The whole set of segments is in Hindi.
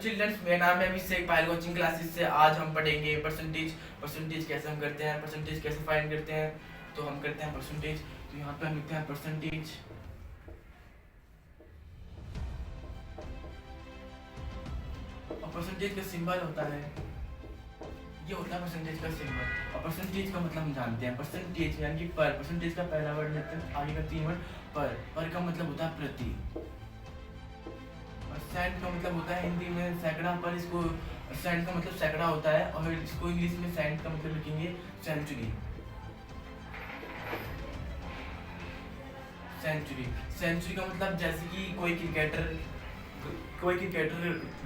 चिल्ड्रंस, मेरा नाम है अभिषेक पायल कोचिंग क्लासेस से। आज हम पढ़ेंगे परसेंटेज कैसे हम करते हैं, परसेंटेज कैसे फाइंड करते हैं। तो हम करते हैं परसेंटेज। तो यहाँ पे हम लिखते हैं परसेंटेज। और परसेंटेज का सिंबल होता है, ये होता है परसेंटेज का सिंबल। और परसेंटेज का मतलब हम जानते हैं, परसेंटेज यानी कि पर। परसेंटेज का पहला वर्ड लेते हैं, आगे का 3 वर्ड पर का मतलब होता है प्रति। सेंट का मतलब होता है हिंदी में सैकड़ा, पर इसको सेंट का मतलब सैकड़ा होता है। और इसको इंग्लिश में सेंट का मतलब लिखेंगे सेंचुरी। सेंचुरी का मतलब जैसे कि कोई क्रिकेटर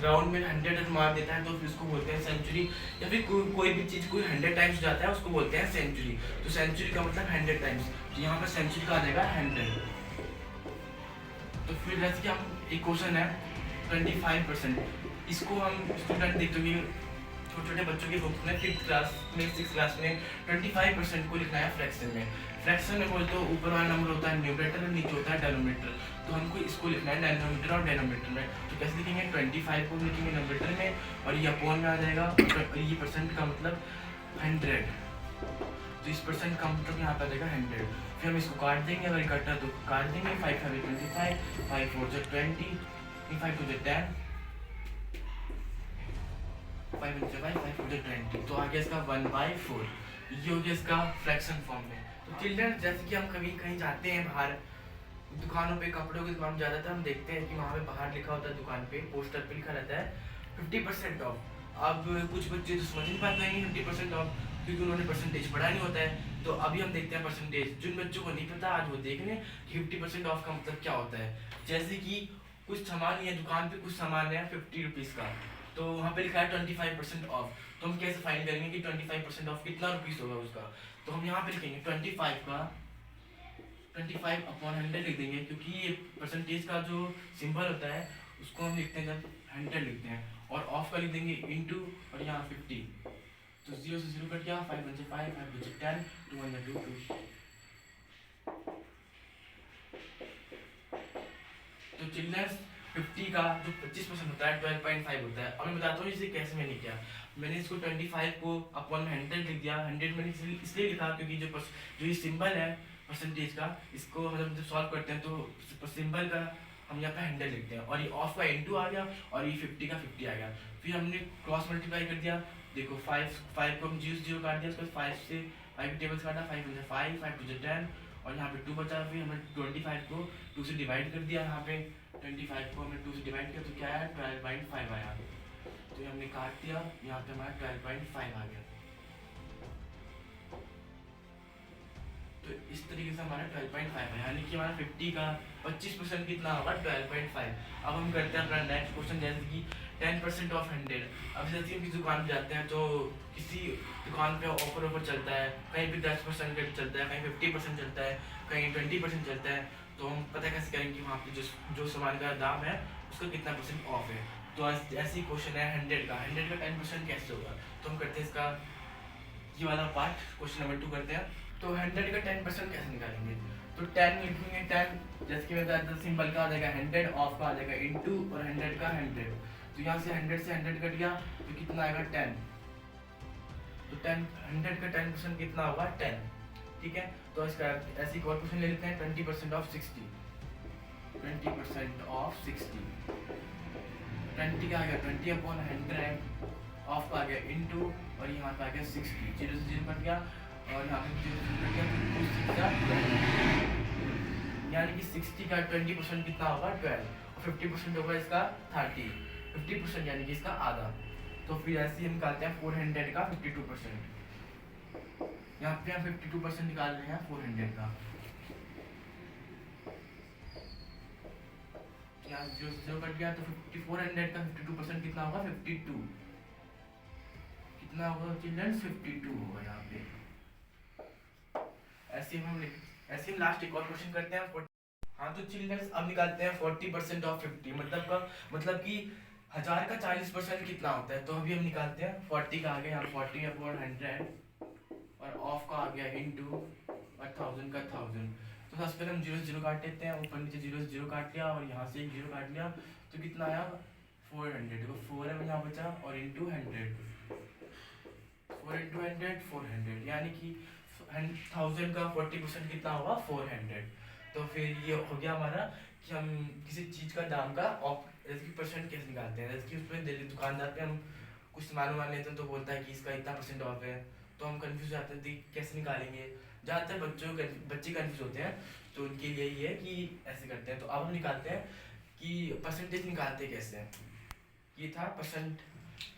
ग्राउंड में 100 रन मार देता है तो फिर उसको बोलते हैं सेंचुरी। या फिर कोई भी चीज कोई 100 टाइम्स जाता है उसको बोलते हैं सेंचुरी। तो सेंचुरी का मतलब 100 टाइम्स। तो यहाँ पर सेंचुरी का आ जाएगा 100। तो फिर जैसे कि हम एक क्वेश्चन है 25%, इसको हम स्टूडेंट देखते होंगे छोटे छोटे बच्चों की बुक में 5th क्लास में 6th क्लास में 25% को लिखना है फ्रैक्शन में। फ्रैक्शन में बोलते तो ऊपर वाला नंबर होता है न्यूमरेटर और नीचे होता है डेनोमिनेटर। तो हमको इसको लिखना है डेनोमिनेटर और डेनोमिनेटर में। तो कैसे लिखेंगे, 25 को लिखेंगे नंबरेटर में और ये अपॉन में आ जाएगा। और ये परसेंट का मतलब 100। तो इस परसेंट का मतलब यहाँ पे आ जाएगा 100। फिर हम इसको काट देंगे, अगर इकट्ठा तो काट देंगे। 5 5 25, 5 4 20, 5 2 10, 5 5 5 4 20। तो आ गया इसका 1/4। ये हो गया इसका फ्रैक्शन फॉर्म में। तो चिल्ड्रन, जैसे कि हम कभी कहीं जाते हैं बाहर, दुकानों पे, कपड़ों की दुकान ज़्यादातर हम देखते हैं कि वहाँ पे बाहर लिखा होता है, दुकान पे पोस्टर पे लिखा रहता है 50% ऑफ। अब कुछ बच्चे तो समझ नहीं पाते हैं 50% ऑफ, क्योंकि उन्होंने परसेंटेज पढ़ा नहीं होता है। तो अभी हम देखते हैं परसेंटेज। जिन बच्चों को नहीं पता आज वो देख लें कि 50% ऑफ का मतलब क्या होता है। जैसे कि कुछ सामान है दुकान पे, कुछ सामान है 50 रुपीज़ का, तो वहाँ पे लिखा है 25% ऑफ। तो हम कैसे फाइंड करेंगे कि 25% ऑफ कितना रुपीज़ होगा उसका। तो हम यहाँ पे लिखेंगे 25 का 25/100 लिख देंगे, क्योंकि ये परसेंटेज का जो सिंबल होता है उसको हम लिखते हैं जब 100 लिखते हैं। और ऑफ का लिख देंगे इंटू और यहाँ 50। तो 0 से 0 कट गया, 5 1 5, 5 2 10, 2 1 2 2। तो चिल्ड्रंस 50 का जो 25% होता है 12.5 होता है। अब मैं बताता हूँ इसे कैसे मैंने किया। मैंने इसको 25 को अपॉन 100 लिख दिया। 100 मैंने इसलिए लिखा क्योंकि जो ये सिंबल है परसेंटेज का, इसको मतलब जब सॉल्व करते हैं तो सिंबल का हम यहाँ पे 100 लिखते हैं। और ये ऑफ का इंटू आ गया और ये 50 का 50 आ गया। फिर हमने क्रॉस मल्टीप्लाई कर दिया। देखो 5 को हम 0 0 काट दिया, उसके बाद 5 से 5 टेबल्स काटा, 5 1 5, 5 2 10 और यहाँ पे 2 बचा। फिर हमने 25 को 2 से डिवाइड कर दिया। यहाँ पे 25 को हमने 2 से डिवाइड किया तो क्या आया, 12.5 आया। तो ये हमने काट दिया, यहाँ पे हमारा 12.5 आ गया। तो इस तरीके से हमारा 12.5 है, यानी कि हमारा 50 का 25% कितना होगा, 12.5। अब हम करते हैं अपना नेक्स्ट क्वेश्चन, जैसे कि 10% ऑफ 100। अब जैसे हम किसी दुकान पे जाते हैं तो किसी दुकान पे ऑफर चलता है, कहीं पे 10% चलता है, कहीं 50% चलता है, कहीं 20% चलता है। तो हम पता कैसे करेंगे वहाँ पे जो सामान का दाम है उसका कितना परसेंट ऑफ है। तो ऐसे ही क्वेश्चन है 100 का 10% कैसे होगा। तो हम करते हैं इसका ये वाला पार्ट, क्वेश्चन नंबर 2 करते हैं। तो 100 का 10% कैसे निकालेंगे। तो 10 लिखेंगे, 10 जैसे कि मैं सिंबल का आ जाएगा 100, ऑफ का आ जाएगा इंटू और 100 का 100। तो यहाँ से 100 से 100 कट गया तो कितना आएगा 10। तो 10 100 का 10% कितना होगा 10। ठीक है, तो इसका ऐसे एक और क्वेश्चन ले लेते हैं 20% ऑफ 60। 20% ऑफ 60, 20 का आ गया 20/100, ऑफ का आ गया इंटू और यहाँ पे आ गया 60। 0 से 0 कट गया और यहाँ पे 0 से 0 कट गया तो 2 यानी कि 60 का 20% कितना होगा 12 और 50% होगा इसका 30। 50% यानी कि इसका आधा। तो फिर ऐसे ही हम निकालते हैं 400 का 52%। यहाँ पे हम 52% निकाल रहे हैं 400 का। यहाँ 0 से 0 कट गया तो 400 का 52% कितना होगा 52। कितना होगा चिल्ड्रन, 52 होगा यहाँ पे। ऐसे हम लास्ट एक और क्वेश्चन करते हैं। हाँ तो चिल्ड्रन अब निकालते हैं 40% ऑफ 50, मतलब कि 1000 का 40% कितना होता है। तो अभी हम निकालते हैं 40 का आ गया यहाँ 40/100 और ऑफ का आ गया इंटू और 1000 का 1000। तो सबसे पहले हम 0 से 0 काट लेते हैं, ऊपर नीचे 0 से 0 काट लिया और यहाँ से एक 0 काट लिया तो कितना आया 400, देखो 4 है यहाँ बचा और इंटू 100, 4 इंटू 100 400, यानी कि 1000 का 40% कितना होगा 400। तो फिर ये हो गया हमारा कि हम किसी चीज़ का दाम का जैसे कि परसेंट कैसे निकालते हैं। जैसे कि उसमें दुकानदार पे हम कुछ सामान वामान लेते हैं तो बोलता है कि इसका इतना परसेंट ऑफ है, तो हम कंफ्यूज हो जाते हैं कि कैसे निकालेंगे। ज़्यादातर बच्चे कंफ्यूज होते हैं, तो उनके लिए ये है कि ऐसे करते हैं। तो अब हम निकालते हैं कि परसेंटेज निकालते कैसे हैं। ये था परसेंट,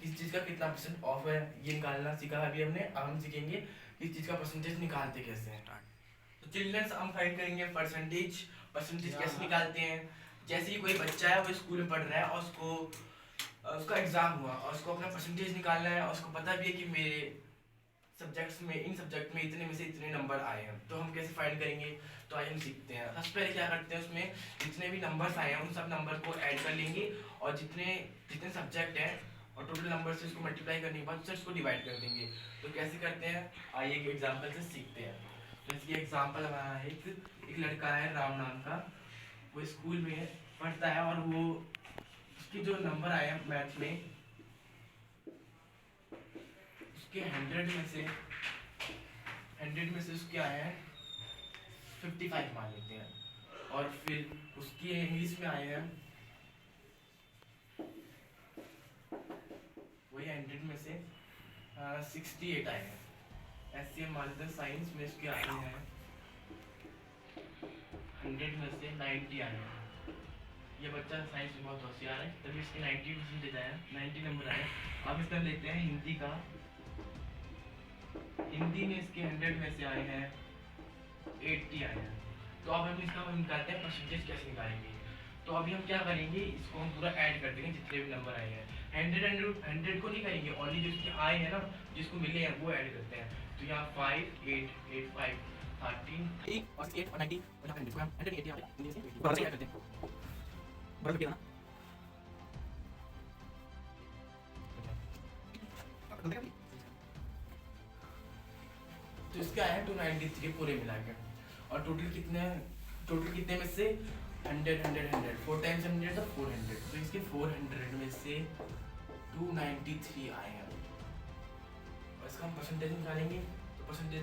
किस चीज़ का कितना परसेंट ऑफ है, ये निकालना सीखा अभी हमने। अब हम सीखेंगे किस चीज़ का परसेंटेज निकालते कैसे हैं। तो चिल्ड्रंस हम फाइंड करेंगे परसेंटेज कैसे निकालते हैं। जैसे कि कोई बच्चा है वो स्कूल में पढ़ रहा है और उसका एग्ज़ाम हुआ और उसको अपना परसेंटेज निकालना है और उसको पता भी है कि मेरे सब्जेक्ट्स में इन सब्जेक्ट में इतने में से इतने नंबर आए हैं। तो हम कैसे फाइंड करेंगे, तो आइए हम सीखते हैं। सबसे पहले क्या करते हैं, उसमें जितने भी नंबर्स आए हैं उन सब नंबर को ऐड कर लेंगे और जितने सब्जेक्ट हैं और टोटल नंबर से उसको मल्टीप्लाई करने के बाद उससे उसको डिवाइड कर देंगे। तो कैसे करते हैं, आइए एक एग्जाम्पल से सीखते हैं। तो इसकी एग्जाम्पल हमारा है एक लड़का है राम नाम का, वो स्कूल में पढ़ता है और वो उसके जो नंबर आए हैं मैथ में, उसके 100 में से उसके आए हैं 55 मान लेते हैं। और फिर उसकी इंग्लिश में आए हैं वही 100 में से 68 आए हैं। ऐसे हम मान लेते हैं साइंस में उसके आए हैं 100 में से 90 आए हैं। ये बच्चा साइंस में बहुत होशियार है, तभी इसके 90% आया, 90 नंबर आए। अब इसका लेते हैं हिंदी का। हिंदी में इसके 100 में से आए हैं 80 आए हैं। तो अब हम इसका निकालते हैं परसेंटेज कैसे निकालेंगे। तो अभी हम क्या करेंगे, इसको हम पूरा ऐड कर देंगे जितने भी नंबर आए हैं। 100 को नहीं करेंगे, ओनली जो इसके आए हैं ना, जिसको मिले हैं वो ऐड करते हैं। तो यहाँ 5 8 8 5 13 और 8 और 90 और यहाँ 100 हम 180 यहाँ पे ऐड करते हैं। बराबर किया ना, तो इसके आए हैं 293 पूरे मिला के। और टोटल कितने में से 100 4 टाइम्स 100 तो 400। तो इसके 400 में से 293 आए हैं। और इसका हम परसेंटेज निकालेंगे। तो परसेंटेज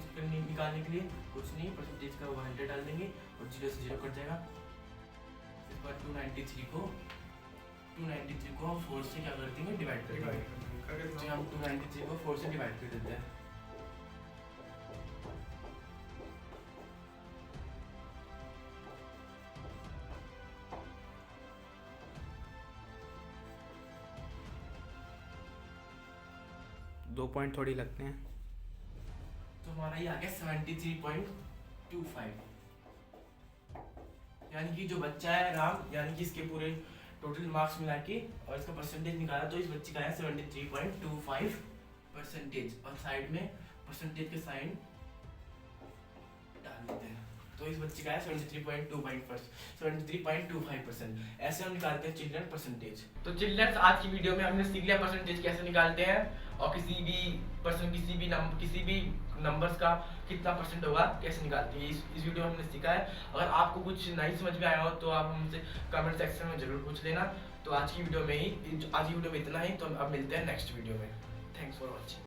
निकालने के लिए कुछ नहीं, परसेंटेज का 100 डाल देंगे और 0 से 0 कट जाएगा। इस बार 293 को हम 4 से क्या कर देंगे, डिवाइड कर देंगे। तो हम 293 को 4 से डिवाइड कर देते हैं। दो पॉइंट थोड़ी लगते हैं, तो हमारा ये आ गया 73.25। यानी कि जो बच्चा है राम, यानी कि इसके पूरे टोटल मार्क्स मिला के और इसका परसेंटेज निकाला, तो इस बच्चे का है 73.25 परसेंटेज। और साइड में परसेंटेज के साइन डाल देते हैं। तो इस बच्चे का है 73.25%। ऐसे हम निकालते हैं चिल्ड्रन परसेंटेज। तो चिल्ड्रन आज की वीडियो में हमने सीख लिया परसेंटेज कैसे निकालते हैं और किसी भी नंबर्स का कितना परसेंट होगा कैसे निकालते हैं। इस वीडियो में हमने सीखा है। अगर आपको कुछ नहीं समझ में आया हो तो आप हमसे कमेंट सेक्शन में जरूर पूछ लेना। तो आज की वीडियो में इतना ही। तो अब मिलते हैं नेक्स्ट वीडियो में। Thanks for watching.